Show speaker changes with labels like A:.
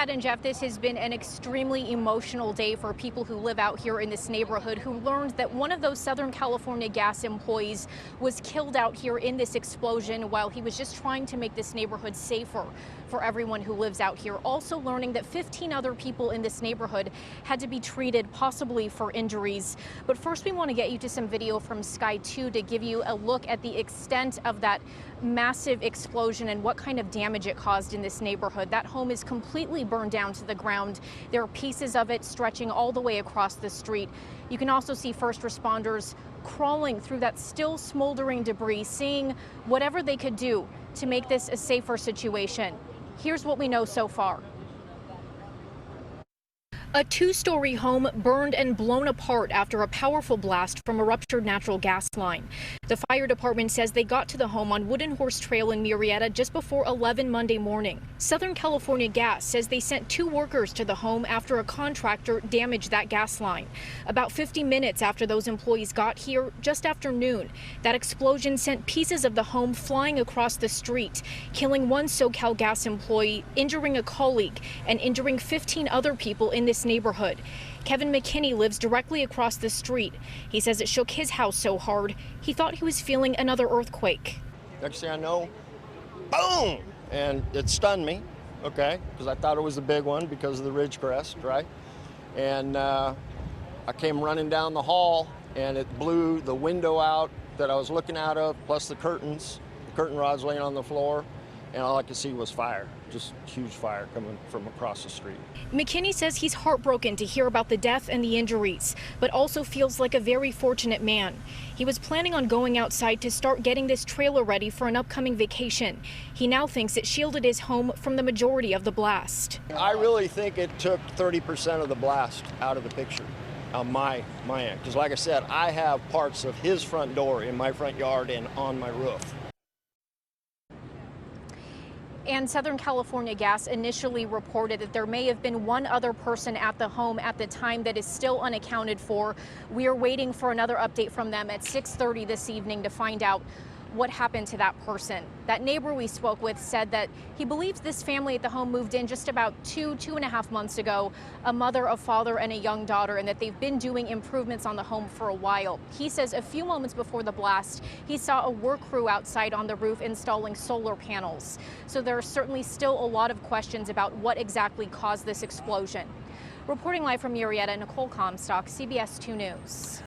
A: Pat and Jeff, this has been an extremely emotional day for people who live out here in this neighborhood who learned that one of those Southern California Gas employees was killed out here in this explosion while he was just trying to make this neighborhood safer for everyone who lives out here. Also learning that 15 other people in this neighborhood had to be treated possibly for injuries. But first, we want to get you to some video from Sky 2 to give you a look at the extent of that massive explosion and what kind of damage it caused in this neighborhood. That home is completely burned down to the ground. There are pieces of it stretching all the way across the street. You can also see first responders crawling through that still smoldering debris, seeing whatever they could do to make this a safer situation. Here's what we know so far. A two-story home burned and blown apart after a powerful blast from a ruptured natural gas line. The fire department says they got to the home on Wooden Horse Trail in Murrieta just before 11 Monday morning. Southern California Gas says they sent 2 workers to the home after a contractor damaged that gas line. About 50 minutes after those employees got here, just after noon, that explosion sent pieces of the home flying across the street, killing one SoCalGas employee, injuring a colleague, and injuring 15 other people in this neighborhood. Kevin McKinney lives directly across the street. He says it shook his house so hard he thought he was feeling another earthquake.
B: Next thing I know, boom! And it stunned me, okay, because I thought it was a big one because of the ridge crest, right? And I came running down the hall and it blew the window out that I was looking out of, plus the curtain rods laying on the floor. And all I could see was fire, just huge fire coming from across the street.
A: McKinney says he's heartbroken to hear about the death and the injuries, but also feels like a very fortunate man. He was planning on going outside to start getting this trailer ready for an upcoming vacation. He now thinks it shielded his home from the majority of the blast.
B: I really think it took 30% of the blast out of the picture on my end. Because like I said, I have parts of his front door in my front yard and on my roof.
A: And Southern California Gas initially reported that there may have been one other person at the home at the time that is still unaccounted for. We are waiting for another update from them at 6:30 this evening to find out what happened to that person. That neighbor we spoke with said that he believes this family at the home moved in just about two and a half months ago, a mother, a father, and a young daughter, and that they've been doing improvements on the home for a while. He says a few moments before the blast, he saw a work crew outside on the roof installing solar panels. So there are certainly still a lot of questions about what exactly caused this explosion. Reporting live from Murrieta, Nicole Comstock, CBS 2 News.